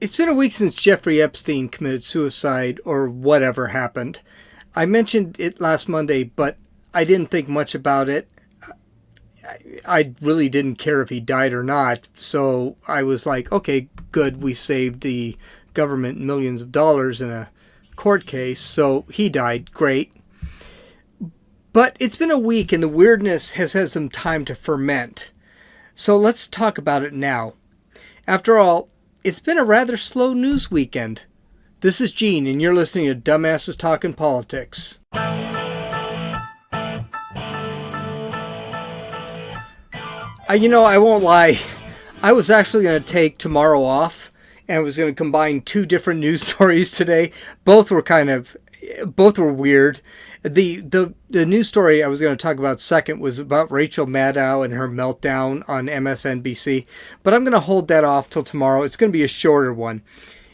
It's been a week since Jeffrey Epstein committed suicide or whatever happened. I mentioned it last Monday, but I didn't think much about it. I really didn't care if he died or not. So I was like, okay, good. We saved the government millions of dollars in a court case. So he died. Great. But it's been a week and the weirdness has had some time to ferment. So let's talk about it now. After all, it's been a rather slow news weekend. This is Gene, and you're listening to Dumbasses Talking Politics. I won't lie. I was actually going to take tomorrow off, and I was going to combine two different news stories today. Both were weird. The news story I was going to talk about second was about Rachel Maddow and her meltdown on MSNBC, but I'm going to hold that off till tomorrow. It's going to be a shorter one.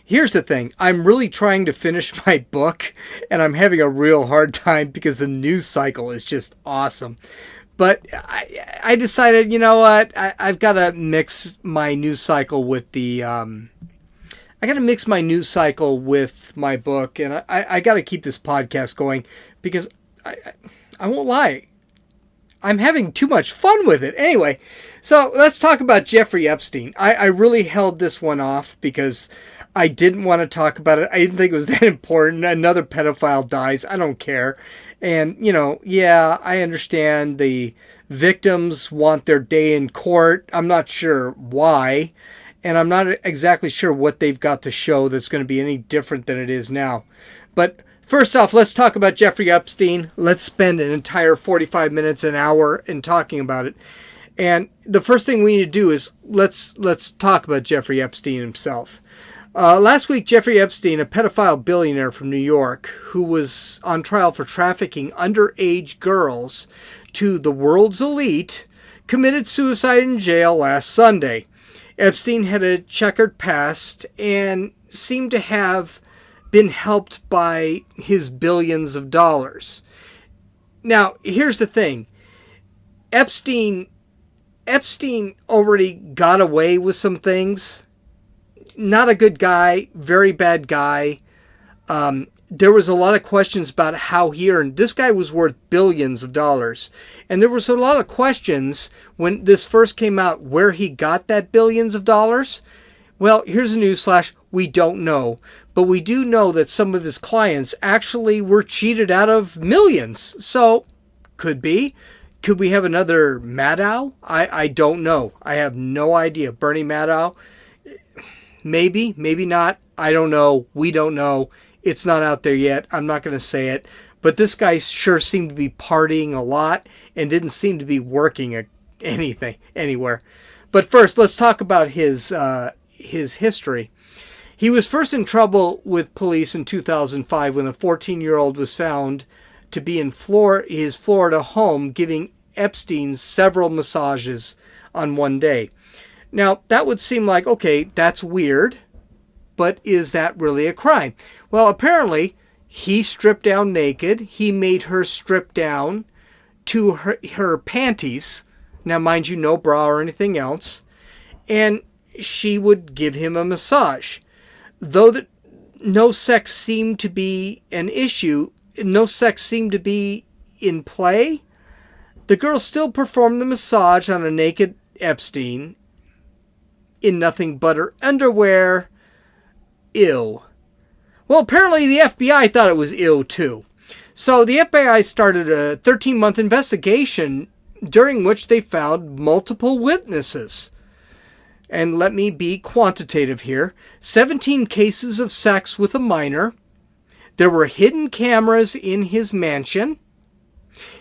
Here's the thing. I'm really trying to finish my book, and I'm having a real hard time because the news cycle is just awesome. But I decided, you know what? I've got to mix my news cycle with my book, and I got to keep this podcast going because I won't lie, I'm having too much fun with it. Anyway, so let's talk about Jeffrey Epstein. I really held this one off because I didn't want to talk about it. I didn't think it was that important. Another pedophile dies. I don't care. And, I understand the victims want their day in court. I'm not sure why. And I'm not exactly sure what they've got to show that's going to be any different than it is now. But first off, let's talk about Jeffrey Epstein. Let's spend an entire 45 minutes, an hour in talking about it. And the first thing we need to do is let's talk about Jeffrey Epstein himself. Last week, Jeffrey Epstein, a pedophile billionaire from New York, who was on trial for trafficking underage girls to the world's elite, committed suicide in jail last Sunday. Epstein had a checkered past and seemed to have been helped by his billions of dollars. Now, here's the thing. Epstein already got away with some things. Not a good guy, very bad guy. There was a lot of questions about how he earned. This guy was worth billions of dollars. And there was a lot of questions when this first came out where he got that billions of dollars. Well, here's a newsflash. We don't know. But we do know that some of his clients actually were cheated out of millions. So, could be. Could we have another Maddow? I don't know. I have no idea. Bernie Maddow? Maybe, maybe not. I don't know. We don't know. It's not out there yet. I'm not going to say it. But this guy sure seemed to be partying a lot and didn't seem to be working at anything, anywhere. But first, let's talk about his history. He was first in trouble with police in 2005 when a 14-year-old was found to be in his Florida home giving Epstein several massages on one day. Now, that would seem like, okay, that's weird, but is that really a crime? Well, apparently, he stripped down naked. He made her strip down to her panties. Now, mind you, no bra or anything else. And she would give him a massage. Though no sex seemed to be an issue, no sex seemed to be in play, the girl still performed the massage on a naked Epstein in nothing but her underwear. Ew. Well, apparently the FBI thought it was ew too. So the FBI started a 13-month investigation during which they found multiple witnesses. And let me be quantitative here. 17 cases of sex with a minor. There were hidden cameras in his mansion.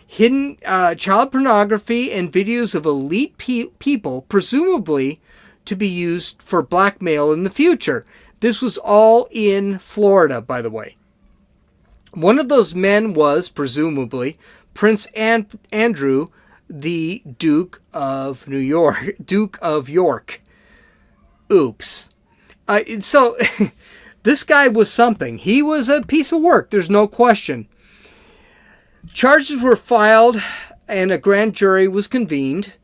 Hidden child pornography and videos of elite people, presumably to be used for blackmail in the future. This was all in Florida, by the way. One of those men was, presumably, Prince Andrew, the Duke of York. Oops. So, this guy was something. He was a piece of work, there's no question. Charges were filed and a grand jury was convened,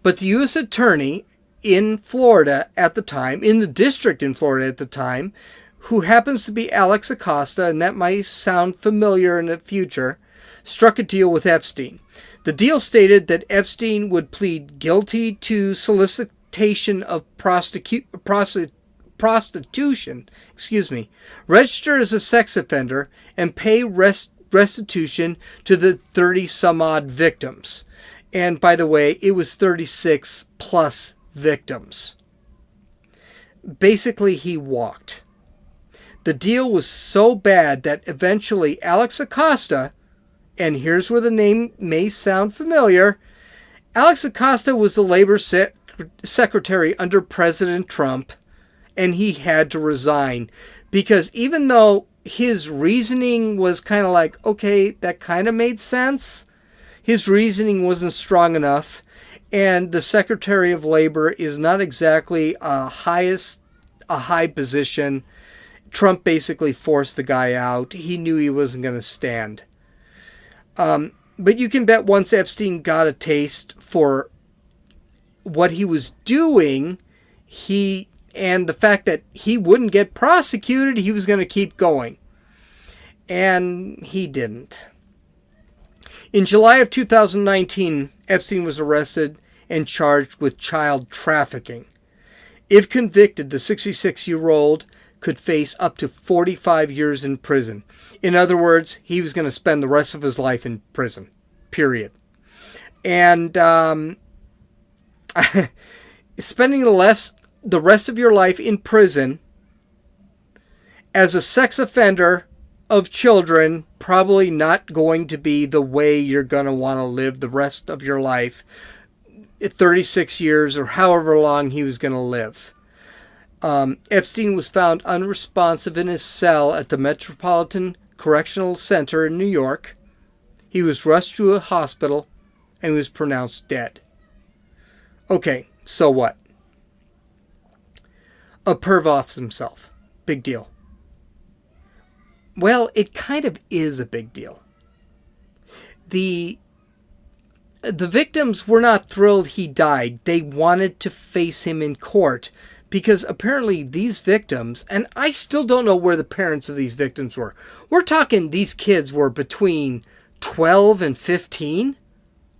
but the U.S. attorney in Florida at the time, in the district in Florida at the time, who happens to be Alex Acosta, and that might sound familiar in the future, struck a deal with Epstein. The deal stated that Epstein would plead guilty to solicitation of prostitution, register as a sex offender, and pay restitution to the 30-some-odd victims. And by the way, it was 36 plus victims. Basically, he walked. The deal was so bad that eventually Alex Acosta, and here's where the name may sound familiar, Alex Acosta was the labor secretary under President Trump, and he had to resign because even though his reasoning was kind of like, okay, that kind of made sense, his reasoning wasn't strong enough, and the Secretary of Labor is not exactly a high position. Trump basically forced the guy out. He knew he wasn't going to stand. But you can bet once Epstein got a taste for what he was doing, and the fact that he wouldn't get prosecuted, he was going to keep going. And he didn't. In July of 2019, Epstein was arrested and charged with child trafficking. If convicted, the 66-year-old could face up to 45 years in prison. In other words, he was going to spend the rest of his life in prison, period. And spending the rest of your life in prison as a sex offender of children, probably not going to be the way you're going to want to live the rest of your life, 36 years or however long he was going to live. Epstein was found unresponsive in his cell at the Metropolitan Correctional Center in New York. He was rushed to a hospital and was pronounced dead. Okay, so what? A perv offs himself. Big deal. Well, it kind of is a big deal. The victims were not thrilled he died. They wanted to face him in court because apparently these victims, and I still don't know where the parents of these victims were. We're talking these kids were between 12 and 15.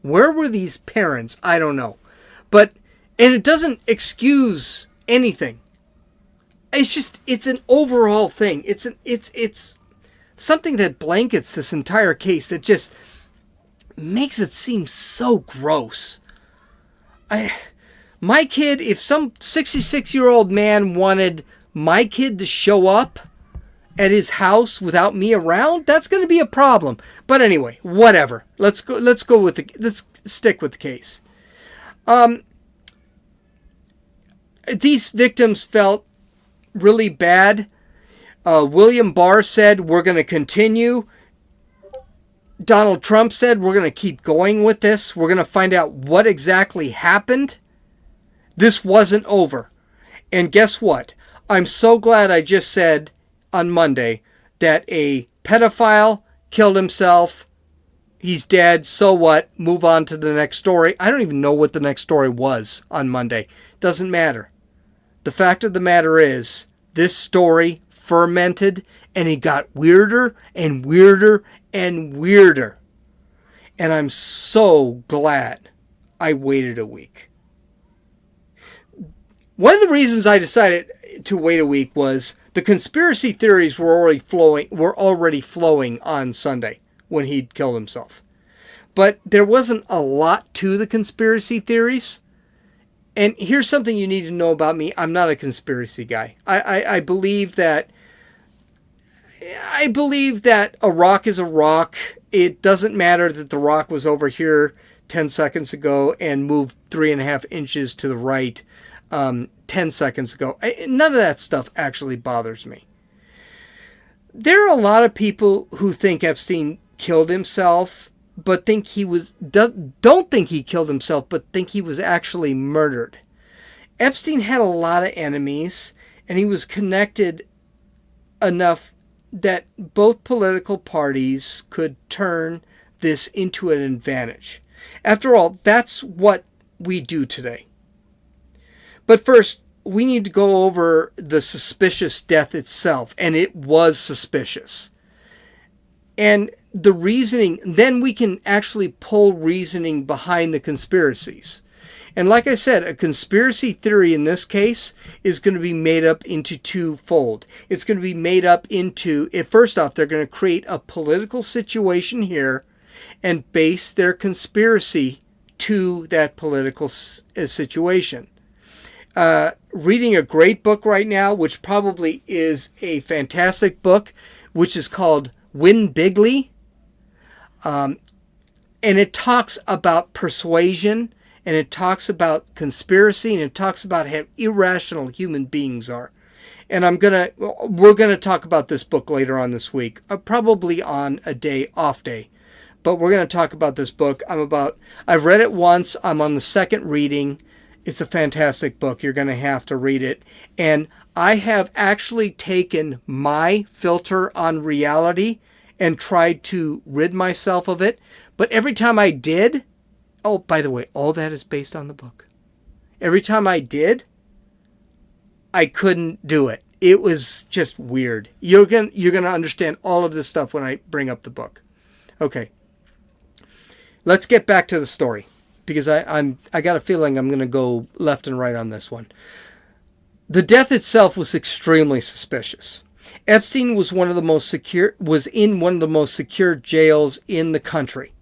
Where were these parents? I don't know. And it doesn't excuse anything. It's an overall thing. It's something that blankets this entire case that just makes it seem so gross. My kid, if some 66-year-old man wanted my kid to show up at his house without me around, that's going to be a problem. But anyway, whatever. Let's stick with the case. These victims felt really bad. William Barr said, we're going to continue. Donald Trump said, we're going to keep going with this. We're going to find out what exactly happened. This wasn't over. And guess what? I'm so glad I just said on Monday that a pedophile killed himself. He's dead. So what? Move on to the next story. I don't even know what the next story was on Monday. Doesn't matter. The fact of the matter is, this story fermented and it got weirder and weirder and weirder. And I'm so glad I waited a week. One of the reasons I decided to wait a week was the conspiracy theories were already flowing on Sunday when he'd killed himself. But there wasn't a lot to the conspiracy theories. And here's something you need to know about me. I'm not a conspiracy guy. I believe that a rock is a rock. It doesn't matter that the rock was over here 10 seconds ago and moved 3.5 inches to the right 10 seconds ago. None of that stuff actually bothers me. There are a lot of people who think Epstein killed himself, but don't think he killed himself, but think he was actually murdered. Epstein had a lot of enemies, and he was connected enough that both political parties could turn this into an advantage. After all, that's what we do today. But first, we need to go over the suspicious death itself, and it was suspicious. And the reasoning, then we can actually pull reasoning behind the conspiracies. And like I said, a conspiracy theory in this case is going to be made up into twofold. It's going to be made up into, first off, they're going to create a political situation here and base their conspiracy to that political situation. Reading a great book right now, which probably is a fantastic book, which is called Win Bigly. And it talks about persuasion, and it talks about conspiracy, and it talks about how irrational human beings are. And we're gonna talk about this book later on this week, probably on a off day. But we're gonna talk about this book. I've read it once. I'm on the second reading. It's a fantastic book. You're gonna have to read it. And I have actually taken my filter on reality and tried to rid myself of it. But every time I did, oh, by the way, all that is based on the book. Every time I did, I couldn't do it. It was just weird. You're gonna understand all of this stuff when I bring up the book. Okay. Let's get back to the story, because I got a feeling I'm gonna go left and right on this one. The death itself was extremely suspicious. Epstein was in one of the most secure jails in the country.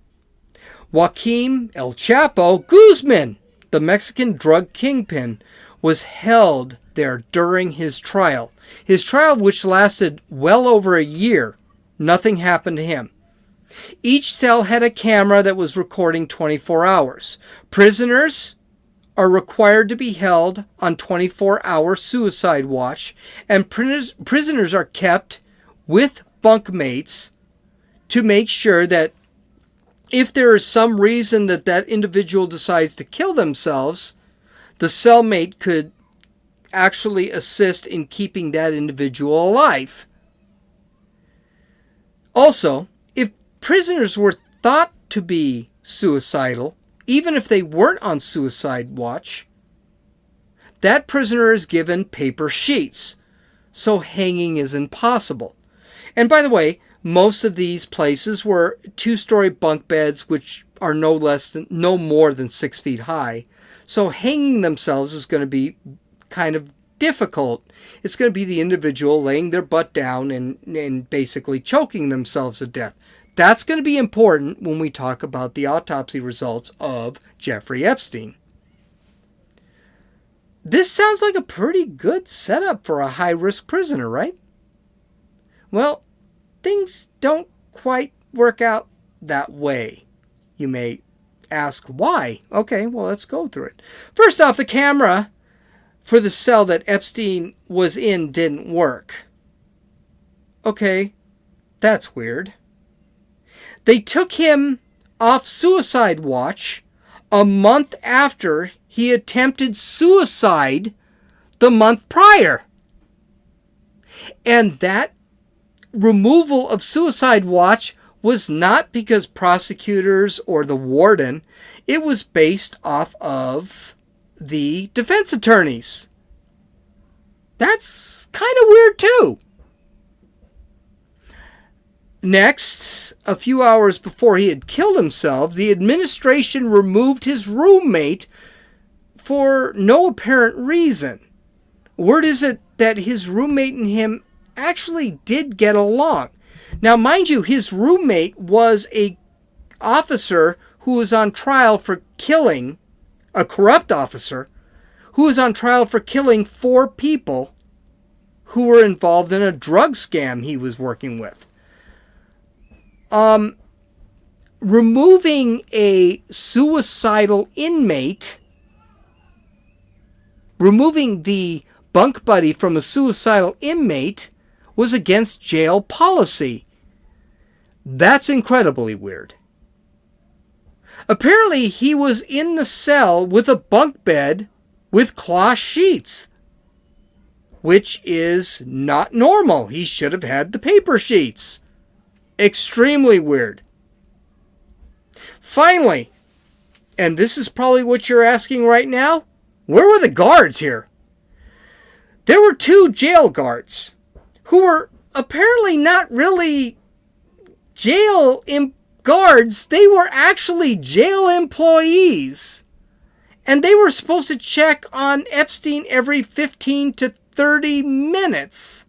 Joaquim El Chapo Guzman, the Mexican drug kingpin, was held there during his trial. His trial, which lasted well over a year, nothing happened to him. Each cell had a camera that was recording 24 hours. Prisoners are required to be held on 24-hour suicide watch, and prisoners are kept with bunkmates to make sure that if there is some reason that individual decides to kill themselves, the cellmate could actually assist in keeping that individual alive. Also, if prisoners were thought to be suicidal, even if they weren't on suicide watch, that prisoner is given paper sheets, so hanging is impossible. And by the way, most of these places were 2-story bunk beds, which are no more than 6 feet high. So hanging themselves is going to be kind of difficult. It's going to be the individual laying their butt down and basically choking themselves to death. That's going to be important when we talk about the autopsy results of Jeffrey Epstein. This sounds like a pretty good setup for a high-risk prisoner, right? Well, things don't quite work out that way. You may ask why. Okay, well, let's go through it. First off, the camera for the cell that Epstein was in didn't work. Okay, that's weird. They took him off suicide watch a month after he attempted suicide the month prior. And that removal of suicide watch was not because prosecutors or the warden. It was based off of the defense attorneys. That's kind of weird too. Next, a few hours before he had killed himself, the administration removed his roommate for no apparent reason. Word is it that his roommate and him actually did get along. Now, mind you, his roommate was a officer who was on trial for killing, a corrupt officer, who was on trial for killing 4 people who were involved in a drug scam he was working with. Removing a suicidal inmate, removing the bunk buddy from a suicidal inmate was against jail policy. That's incredibly weird. Apparently, he was in the cell with a bunk bed with cloth sheets, which is not normal. He should have had the paper sheets. Extremely weird. Finally, and this is probably what you're asking right now, Where were the guards here? There were 2 jail guards who were apparently not really guards. They were actually jail employees. And they were supposed to check on Epstein every 15 to 30 minutes.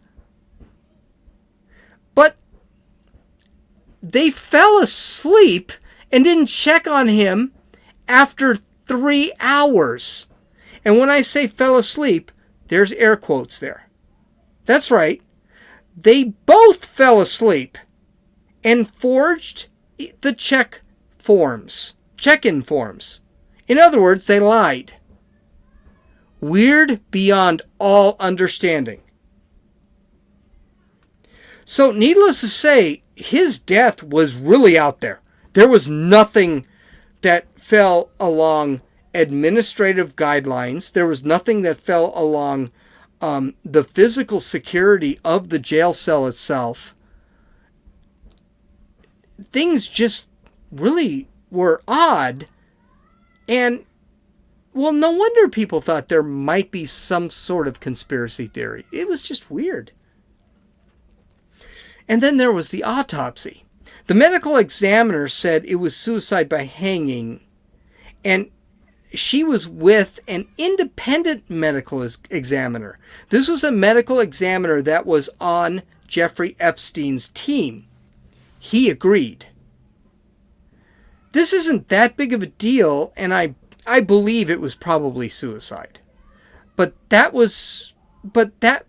But they fell asleep and didn't check on him after 3 hours. And when I say fell asleep, there's air quotes there. That's right. They both fell asleep and forged the check-in forms. In other words, they lied. Weird beyond all understanding. So, needless to say, his death was really out there. There was nothing that fell along administrative guidelines. There was nothing that fell along the physical security of the jail cell itself. Things just really were odd. And, well, no wonder people thought there might be some sort of conspiracy theory. It was just weird. And then there was the autopsy. The medical examiner said it was suicide by hanging, and she was with an independent medical examiner. This was a medical examiner that was on Jeffrey Epstein's team. He agreed. This isn't that big of a deal, and I believe it was probably suicide. But that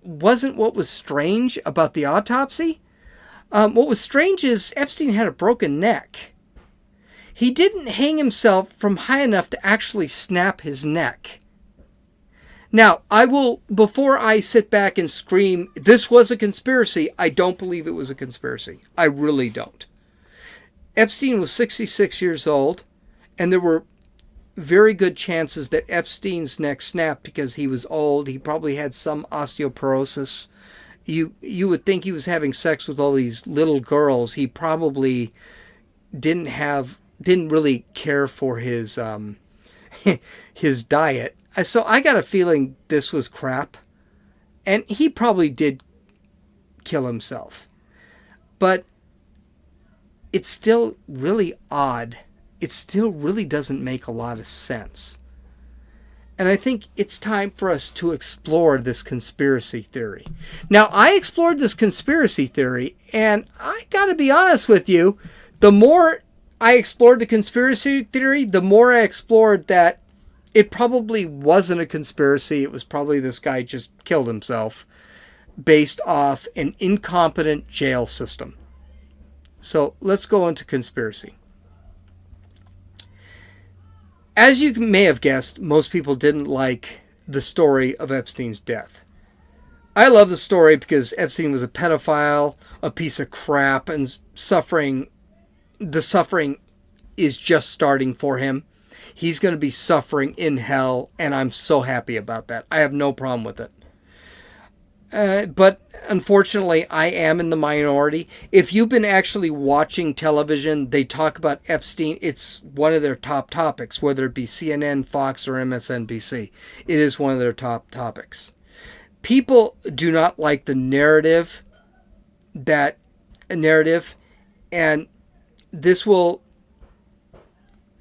wasn't what was strange about the autopsy. What was strange is Epstein had a broken neck. He didn't hang himself from high enough to actually snap his neck. Now, before I sit back and scream, this was a conspiracy, I don't believe it was a conspiracy. I really don't. Epstein was 66 years old, and there were very good chances that Epstein's neck snapped because he was old. He probably had some osteoporosis. You would think he was having sex with all these little girls. He probably didn't really care for his his diet. So I got a feeling this was crap, and he probably did kill himself. But it's still really odd. It still really doesn't make a lot of sense. And I think it's time for us to explore this conspiracy theory. Now, I explored this conspiracy theory, and I gotta be honest with you, the more I explored the conspiracy theory, the more I explored that it probably wasn't a conspiracy. It was probably this guy just killed himself based off an incompetent jail system. So let's go into conspiracy. As you may have guessed, most people didn't like the story of Epstein's death. I love the story because Epstein was a pedophile, a piece of crap, and the suffering is just starting for him. He's going to be suffering in hell, and I'm so happy about that. I have no problem with it. But unfortunately, I am in the minority. If you've been actually watching television, they talk about Epstein. It's one of their top topics, whether it be CNN, Fox, or MSNBC. It is one of their top topics. People do not like the narrative, and this will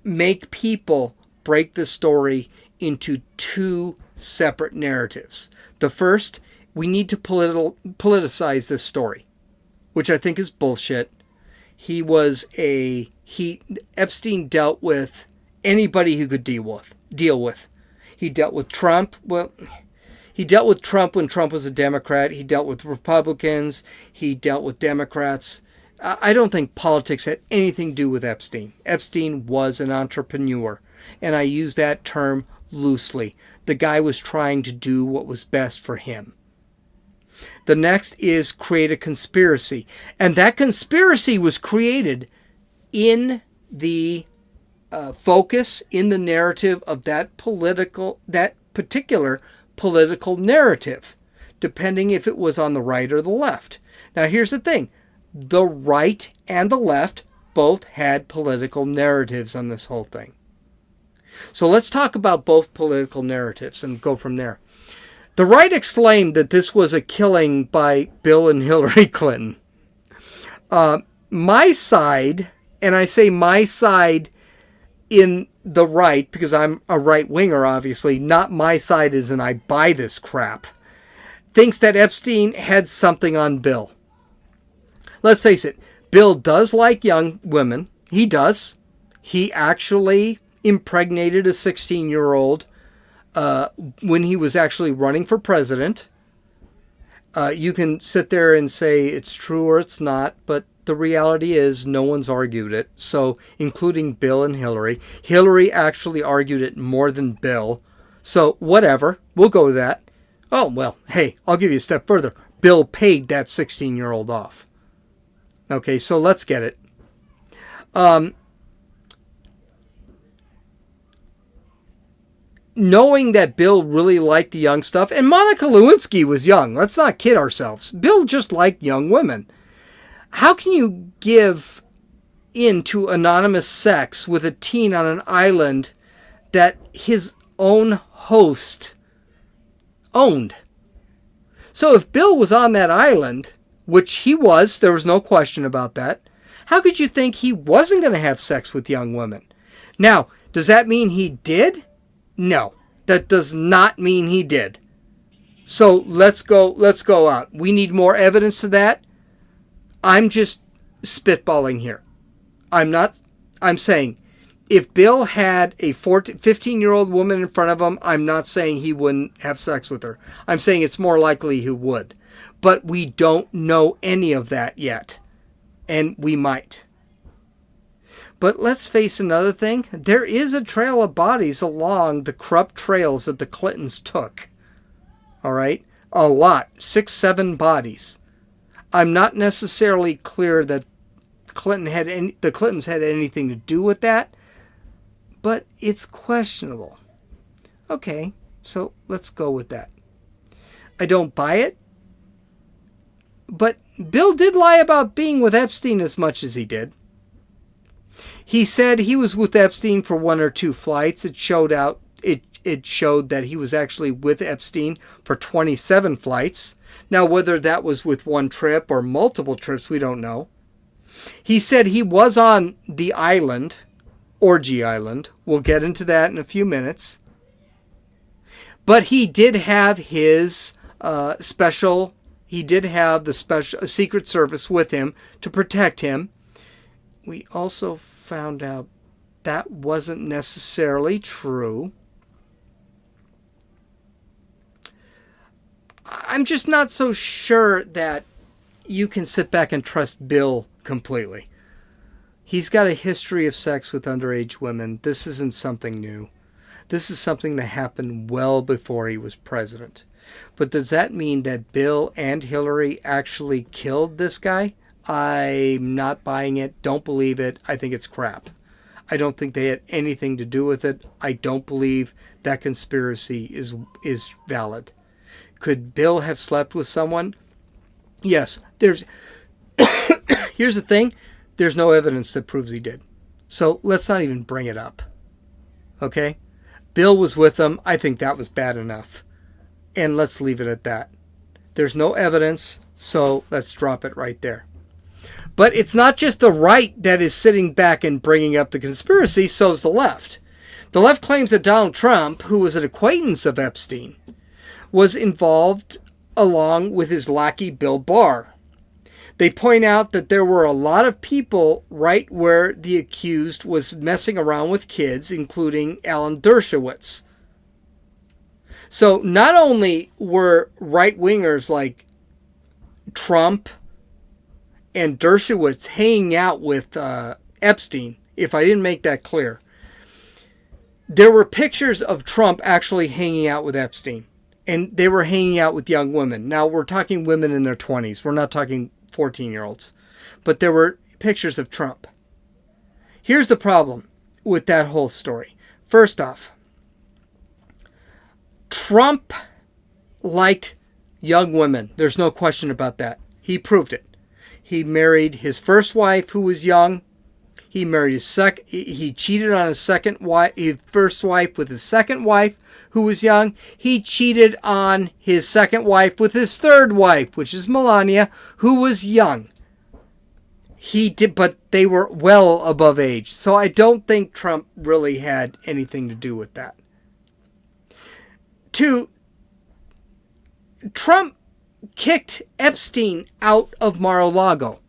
make people break the story into 2 separate narratives. The first, we need to politicize this story, which I think is bullshit. Epstein dealt with anybody who could deal with. He dealt with Trump. Well, he dealt with Trump when Trump was a Democrat. He dealt with Republicans. He dealt with Democrats. I don't think politics had anything to do with Epstein. Epstein was an entrepreneur, and I use that term loosely. The guy was trying to do what was best for him. The next is create a conspiracy. And that conspiracy was created in the focus, in the narrative of that particular political narrative, depending if it was on the right or the left. Now, here's the thing. The right and the left both had political narratives on this whole thing. So let's talk about both political narratives and go from there. The right exclaimed that this was a killing by Bill and Hillary Clinton. My side, and I say my side in the right because I'm a right-winger, obviously, not my side as in I buy this crap, thinks that Epstein had something on Bill. Let's face it, Bill does like young women. He does. He actually impregnated a 16-year-old when he was actually running for president. You can sit there and say it's true or it's not, but the reality is no one's argued it. So, including Bill and Hillary. Hillary actually argued it more than Bill. So, whatever. We'll go with that. Oh, well, hey, I'll give you a step further. Bill paid that 16-year-old off. Okay, so let's get it. Knowing that Bill really liked the young stuff, and Monica Lewinsky was young. Let's not kid ourselves. Bill just liked young women. How can you give in to anonymous sex with a teen on an island that his own host owned? So if Bill was on that island, which he was, there was no question about that, how could you think he wasn't going to have sex with young women? Now, does that mean he did? No, that does not mean he did. So let's go out. We need more evidence to that. I'm just spitballing here. I'm saying if Bill had a 15-year-old woman in front of him, I'm not saying he wouldn't have sex with her. I'm saying it's more likely he would. But we don't know any of that yet. And we might. But let's face another thing. There is a trail of bodies along the corrupt trails that the Clintons took. All right? A lot. 6, 7 bodies. I'm not necessarily clear that the Clintons had anything to do with that. But it's questionable. Okay, so let's go with that. I don't buy it. But Bill did lie about being with Epstein as much as he did. He said he was with Epstein for 1 or 2 flights. It showed that he was actually with Epstein for 27 flights. Now, whether that was with one trip or multiple trips, we don't know. He said he was on the island, Orgy Island. We'll get into that in a few minutes. But he did have his he did have the special Secret Service with him to protect him. We also found out that wasn't necessarily true. I'm just not so sure that you can sit back and trust Bill completely. He's got a history of sex with underage women. This isn't something new. This is something that happened well before he was president. But does that mean that Bill and Hillary actually killed this guy? I'm not buying it. Don't believe it. I think it's crap. I don't think they had anything to do with it. I don't believe that conspiracy is valid. Could Bill have slept with someone? Yes. Here's the thing. There's no evidence that proves he did. So let's not even bring it up. Okay? Bill was with them. I think that was bad enough. And let's leave it at that. There's no evidence, so let's drop it right there. But it's not just the right that is sitting back and bringing up the conspiracy, so's the left. The left claims that Donald Trump, who was an acquaintance of Epstein, was involved along with his lackey Bill Barr. They point out that there were a lot of people right where the accused was messing around with kids, including Alan Dershowitz. So not only were right-wingers like Trump and Dershowitz hanging out with Epstein, if I didn't make that clear, there were pictures of Trump actually hanging out with Epstein. And they were hanging out with young women. Now, we're talking women in their 20s. We're not talking 14-year-olds. But there were pictures of Trump. Here's the problem with that whole story. First off, Trump liked young women. There's no question about that. He proved it. He married his first wife, who was young. He married he cheated on his first wife with his second wife, who was young. He cheated on his second wife with his third wife, which is Melania, who was young. He did, but they were well above age. So I don't think Trump really had anything to do with that. Two, Trump kicked Epstein out of Mar-a-Lago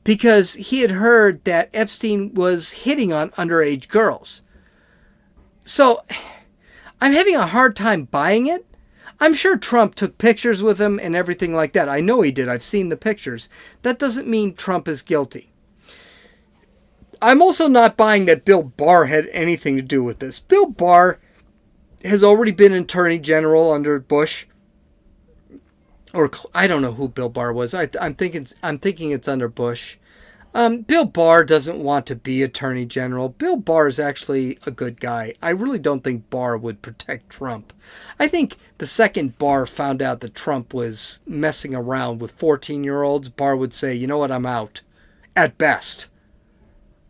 because he had heard that Epstein was hitting on underage girls. So I'm having a hard time buying it. I'm sure Trump took pictures with him and everything like that. I know he did. I've seen the pictures. That doesn't mean Trump is guilty. I'm also not buying that Bill Barr had anything to do with this. Bill Barr has already been Attorney General under Bush. Or I don't know who Bill Barr was. I'm thinking it's under Bush. Bill Barr doesn't want to be Attorney General. Bill Barr is actually a good guy. I really don't think Barr would protect Trump. I think the second Barr found out that Trump was messing around with 14-year-olds, Barr would say, you know what, I'm out. At best.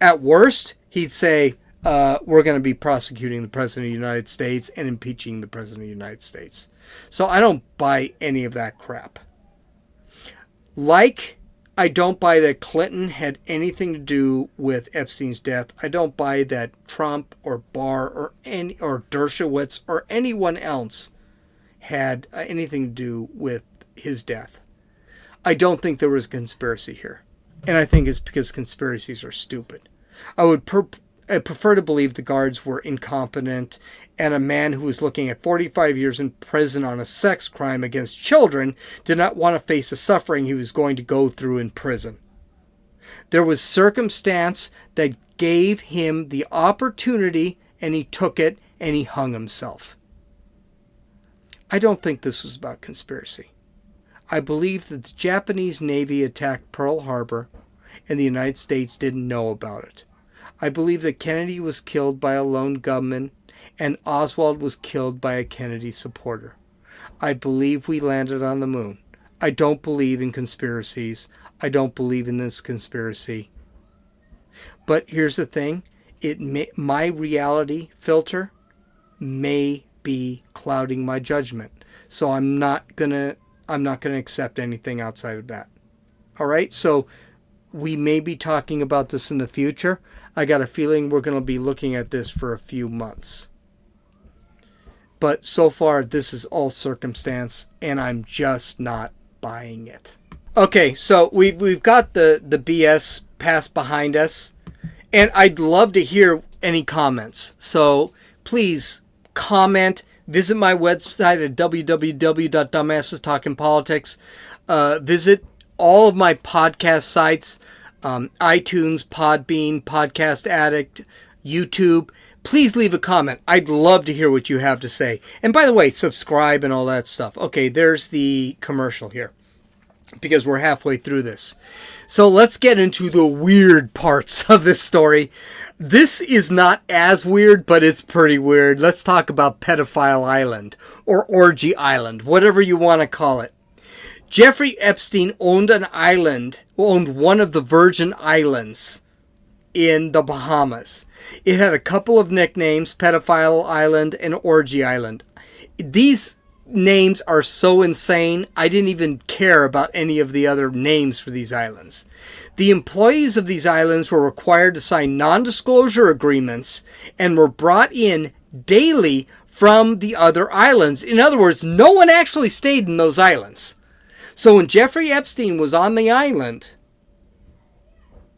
At worst, he'd say, we're going to be prosecuting the President of the United States and impeaching the President of the United States. So I don't buy any of that crap. I don't buy that Clinton had anything to do with Epstein's death. I don't buy that Trump or Barr or Dershowitz or anyone else had anything to do with his death. I don't think there was a conspiracy here. And I think it's because conspiracies are stupid. I would prefer to believe the guards were incompetent and a man who was looking at 45 years in prison on a sex crime against children did not want to face the suffering he was going to go through in prison. There was circumstance that gave him the opportunity and he took it and he hung himself. I don't think this was about conspiracy. I believe that the Japanese Navy attacked Pearl Harbor and the United States didn't know about it. I believe that Kennedy was killed by a lone gunman and Oswald was killed by a Kennedy supporter. I believe we landed on the moon. I don't believe in conspiracies. I don't believe in this conspiracy. But here's the thing. My reality filter may be clouding my judgment. So I'm not gonna accept anything outside of that. All right? So we may be talking about this in the future. I got a feeling we're going to be looking at this for a few months. But so far, this is all circumstance, and I'm just not buying it. Okay, so we've got the BS passed behind us, and I'd love to hear any comments. So please comment. Visit my website at www.dumbassestalkingpolitics. Visit all of my podcast sites. iTunes, Podbean, Podcast Addict, YouTube. Please leave a comment. I'd love to hear what you have to say. And by the way, subscribe and all that stuff. Okay, there's the commercial here because we're halfway through this. So let's get into the weird parts of this story. This is not as weird, but it's pretty weird. Let's talk about Pedophile Island or Orgy Island, whatever you want to call it. Jeffrey Epstein owned one of the Virgin Islands in the Bahamas. It had a couple of nicknames, Pedophile Island and Orgy Island. These names are so insane, I didn't even care about any of the other names for these islands. The employees of these islands were required to sign non-disclosure agreements and were brought in daily from the other islands. In other words, no one actually stayed in those islands. So when Jeffrey Epstein was on the island,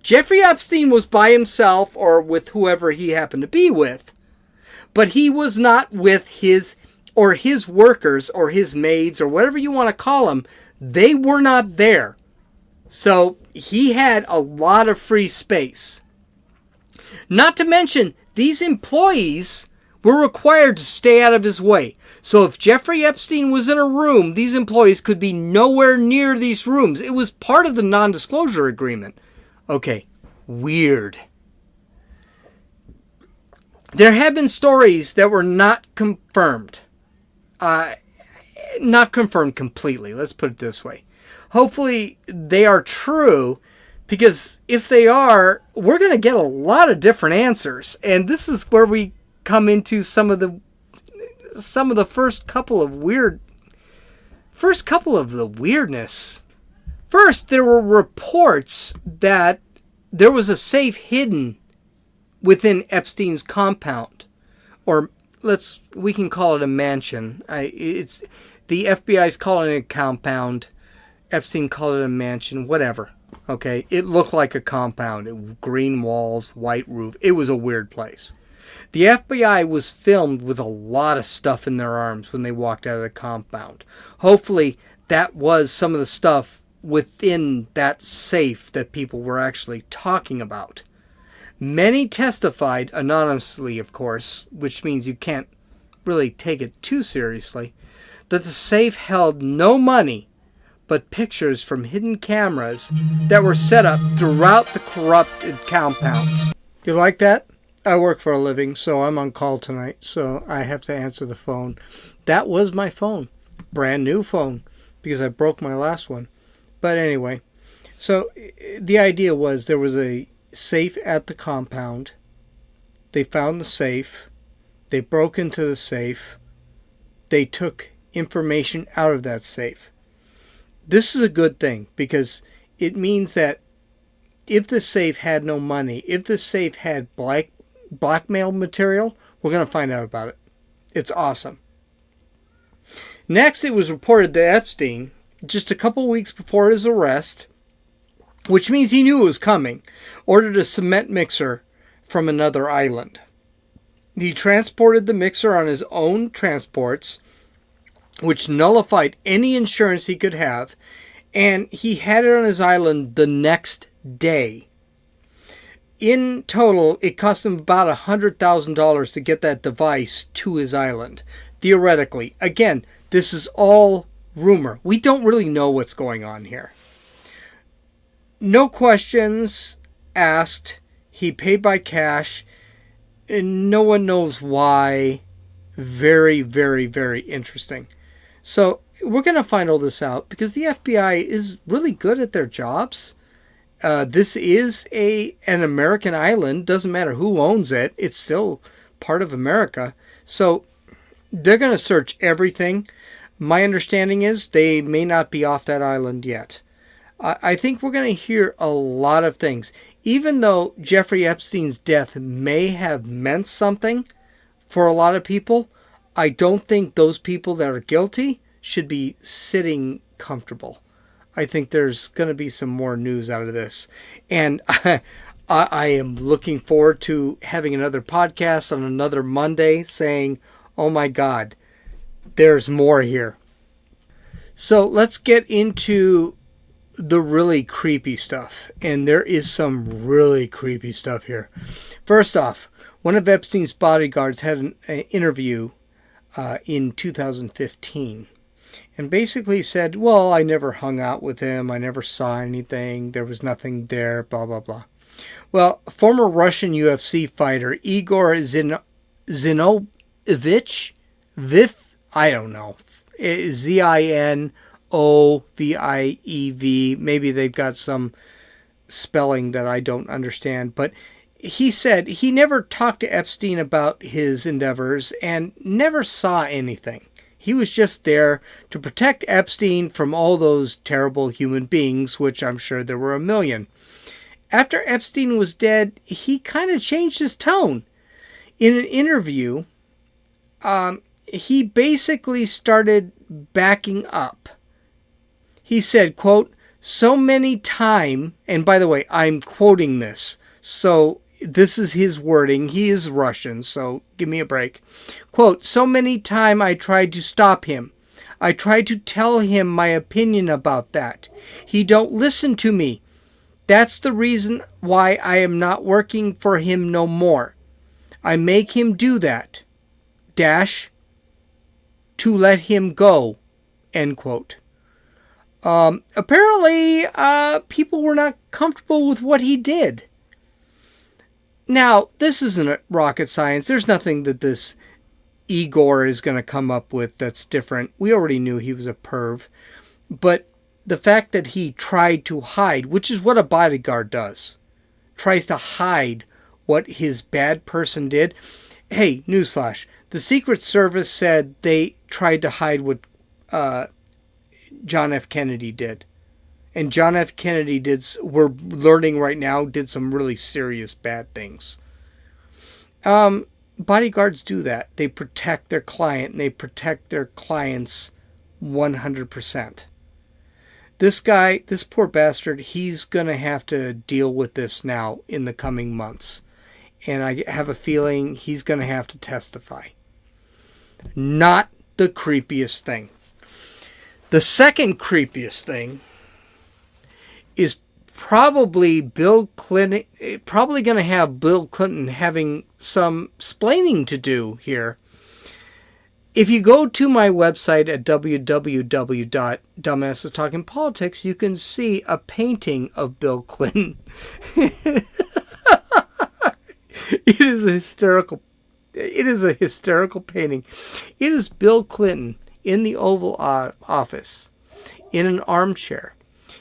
Jeffrey Epstein was by himself or with whoever he happened to be with. But he was not with his workers or his maids or whatever you want to call them. They were not there. So he had a lot of free space. Not to mention, these employees were required to stay out of his way. So if Jeffrey Epstein was in a room, these employees could be nowhere near these rooms. It was part of the non-disclosure agreement. Okay, weird. There have been stories that were not confirmed. Not confirmed completely, let's put it this way. Hopefully they are true, Because if they are, we're going to get a lot of different answers. And this is where we come into some of the first couple of the weirdness. First, there were reports that there was a safe hidden within Epstein's compound, or we can call it a mansion. It's the FBI's calling it a compound. Epstein called it a mansion. Whatever. Okay, it looked like a compound. Green walls, white roof. It was a weird place. The FBI was filmed with a lot of stuff in their arms when they walked out of the compound. Hopefully, that was some of the stuff within that safe that people were actually talking about. Many testified anonymously, of course, which means you can't really take it too seriously, that the safe held no money but pictures from hidden cameras that were set up throughout the corrupted compound. You like that? I work for a living, so I'm on call tonight, so I have to answer the phone. That was my phone. Brand new phone, because I broke my last one. But anyway, so the idea was there was a safe at the compound. They found the safe. They broke into the safe. They took information out of that safe. This is a good thing because it means that if the safe had no money, if the safe had blackmail material, we're going to find out about it. It's awesome. Next, it was reported that Epstein, just a couple weeks before his arrest, which means he knew it was coming, ordered a cement mixer from another island. He transported the mixer on his own transports, which nullified any insurance he could have, and he had it on his island the next day. In total, it cost him about $100,000 to get that device to his island. Theoretically. Again, this is all rumor. We don't really know what's going on here. No questions asked. He paid by cash. And no one knows why. Very, very, very interesting. So we're going to find all this out because the FBI is really good at their jobs. This is an American island. Doesn't matter who owns it. It's still part of America. So they're going to search everything. My understanding is they may not be off that island yet. I think we're going to hear a lot of things. Even though Jeffrey Epstein's death may have meant something for a lot of people, I don't think those people that are guilty should be sitting comfortable. I think there's going to be some more news out of this. And I am looking forward to having another podcast on another Monday saying, oh my God, there's more here. So let's get into the really creepy stuff. And there is some really creepy stuff here. First off, one of Epstein's bodyguards had an interview in 2015. And basically said, well, I never hung out with him. I never saw anything. There was nothing there, blah, blah, blah. Well, former Russian UFC fighter Igor Zinovich, I don't know, Zinoviev, maybe they've got some spelling that I don't understand, but he said he never talked to Epstein about his endeavors and never saw anything. He was just there to protect Epstein from all those terrible human beings, which I'm sure there were a million. After Epstein was dead, he kind of changed his tone. In an interview, he basically started backing up. He said, quote, so many time, and by the way, I'm quoting this, so this is his wording. He is Russian, so give me a break. Quote, so many time I tried to stop him. I tried to tell him my opinion about that. He don't listen to me. That's the reason why I am not working for him no more. I make him do that. Dash. To let him go. End quote. Apparently, people were not comfortable with what he did. Now, this isn't rocket science. There's nothing that this Igor is going to come up with that's different. We already knew he was a perv. But the fact that he tried to hide, which is what a bodyguard does, tries to hide what his bad person did. Hey, newsflash. The Secret Service said they tried to hide what John F. Kennedy did. And John F. Kennedy we're learning right now, did some really serious bad things. Bodyguards do that. They protect their client, and they protect their clients 100%. This guy, this poor bastard, he's going to have to deal with this now in the coming months. And I have a feeling he's going to have to testify. Not the creepiest thing. The second creepiest thing is probably Bill Clinton, probably going to have Bill Clinton having some splaining to do here. If you go to my website at www.dumbassestalkingpolitics, you can see a painting of Bill Clinton. It is a hysterical painting. It is Bill Clinton in the Oval Office in an armchair.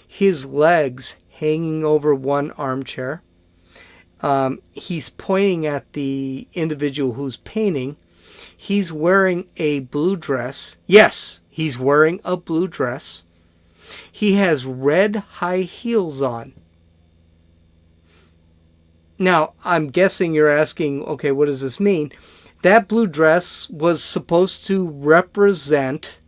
His legs hanging over one armchair. He's pointing at the individual who's painting. He's wearing a blue dress. Yes, he's wearing a blue dress. He has red high heels on. Now, I'm guessing you're asking, okay, what does this mean? That blue dress was supposed to represent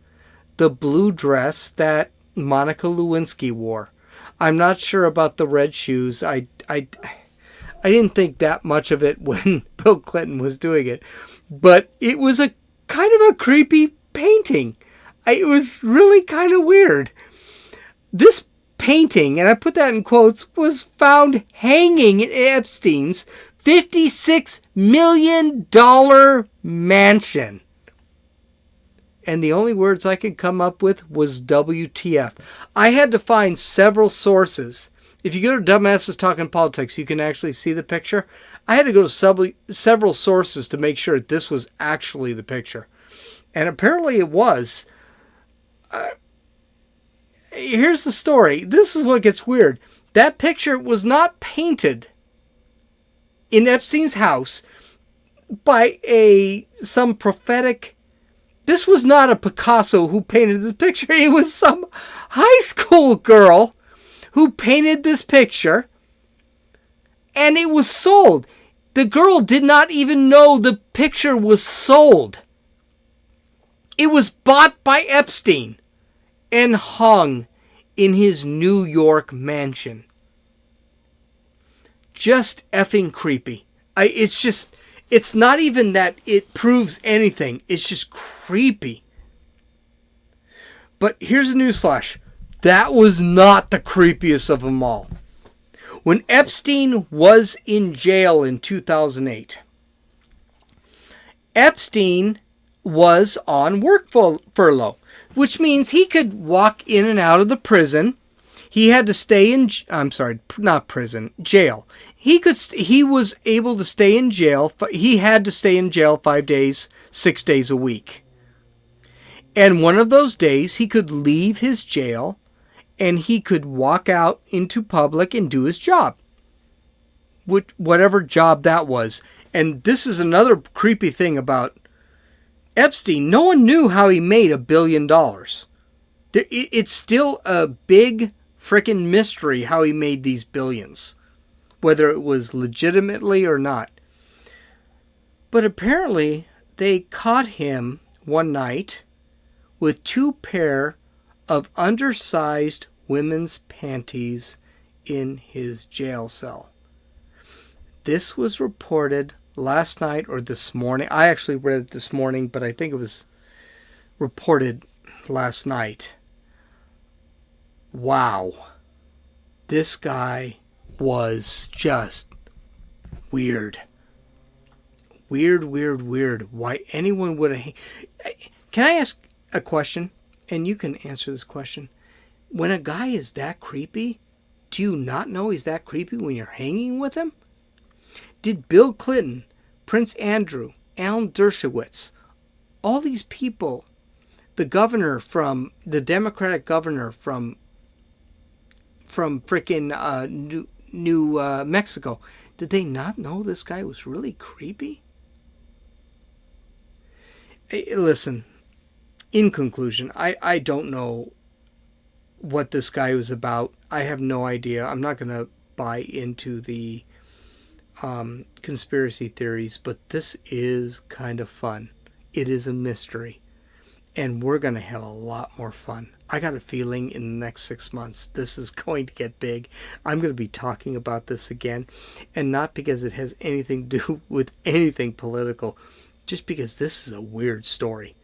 the blue dress that Monica Lewinsky wore. I'm not sure about the red shoes. I didn't think that much of it when Bill Clinton was doing it. But it was a kind of a creepy painting. It was really kind of weird. This painting, and I put that in quotes, was found hanging in Epstein's $56 million mansion. And the only words I could come up with was WTF. I had to find several sources. If you go to Dumbasses Talking Politics, you can actually see the picture. I had to go to several sources to make sure this was actually the picture. And apparently it was. Here's the story. This is what gets weird. That picture was not painted in Epstein's house by some prophetic... This was not a Picasso who painted this picture. It was some high school girl who painted this picture. And it was sold. The girl did not even know the picture was sold. It was bought by Epstein and hung in his New York mansion. Just effing creepy. It's not even that it proves anything. It's just creepy. But here's a newsflash. That was not the creepiest of them all. When Epstein was in jail in 2008, Epstein was on work furlough, which means he could walk in and out of the prison. He had to stay in, jail. He was able to stay in jail. He had to stay in jail 5 days, 6 days a week. And one of those days he could leave his jail and he could walk out into public and do his job. Whatever job that was. And this is another creepy thing about Epstein. No one knew how he made $1 billion. It's still a big freaking mystery how he made these billions. Whether it was legitimately or not. But apparently they caught him one night with 2 pair of undersized women's panties in his jail cell. This was reported last night or this morning. I actually read it this morning, but I think it was reported last night. Wow. This guy was just weird. Weird. Why anyone would have... Can I ask a question? And you can answer this question. When a guy is that creepy, do you not know he's that creepy when you're hanging with him? Did Bill Clinton, Prince Andrew, Alan Dershowitz, all these people, the Democratic governor from from frickin' New Mexico. Did they not know this guy was really creepy? Hey, listen, in conclusion, I don't know what this guy was about. I have no idea. I'm not going to buy into the conspiracy theories, but this is kind of fun. It is a mystery, and we're going to have a lot more fun. I got a feeling in the next 6 months this is going to get big. I'm going to be talking about this again, and not because it has anything to do with anything political, just because this is a weird story,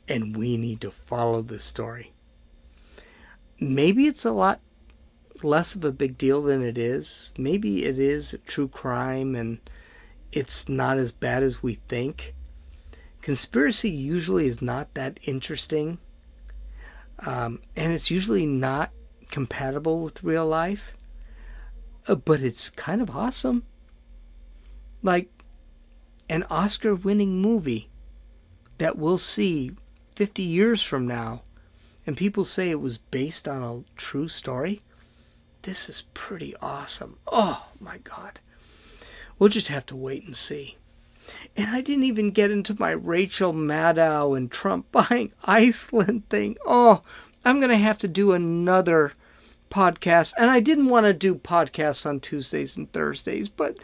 and we need to follow this story. Maybe it's a lot less of a big deal than it is. Maybe it is true crime and it's not as bad as we think. Conspiracy usually is not that interesting, and it's usually not compatible with real life, but it's kind of awesome. Like an Oscar-winning movie that we'll see 50 years from now, and people say it was based on a true story. This is pretty awesome. Oh my God. We'll just have to wait and see. And I didn't even get into my Rachel Maddow and Trump buying Iceland thing. Oh, I'm going to have to do another podcast. And I didn't want to do podcasts on Tuesdays and Thursdays, but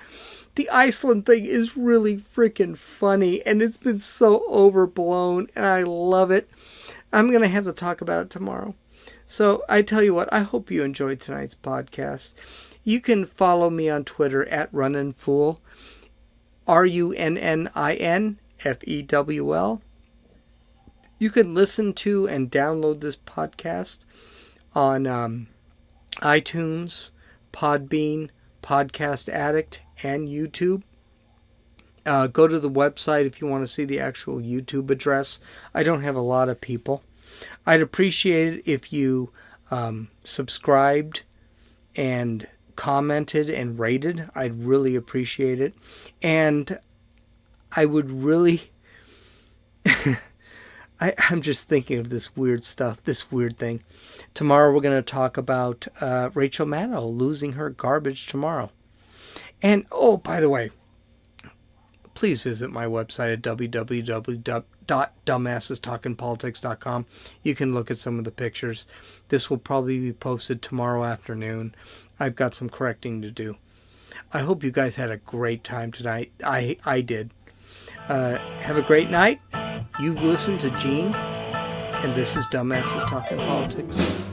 the Iceland thing is really freaking funny. And it's been so overblown, and I love it. I'm going to have to talk about it tomorrow. So I tell you what, I hope you enjoyed tonight's podcast. You can follow me on Twitter at RunninFool, RunninFewl. You can listen to and download this podcast on iTunes, Podbean, Podcast Addict, and YouTube. Go to the website if you want to see the actual YouTube address. I don't have a lot of people. I'd appreciate it if you subscribed and commented and rated. I'd really appreciate it. And I would really... I'm just thinking of this weird stuff, this weird thing. Tomorrow we're going to talk about Rachel Maddow losing her garbage tomorrow. And, oh, by the way, please visit my website at www.dumbassestalkingpolitics.com. You can look at some of the pictures. This will probably be posted tomorrow afternoon. I've got some correcting to do. I hope you guys had a great time tonight. I did. Have a great night. You've listened to Gene, and this is Dumbasses Talking Politics.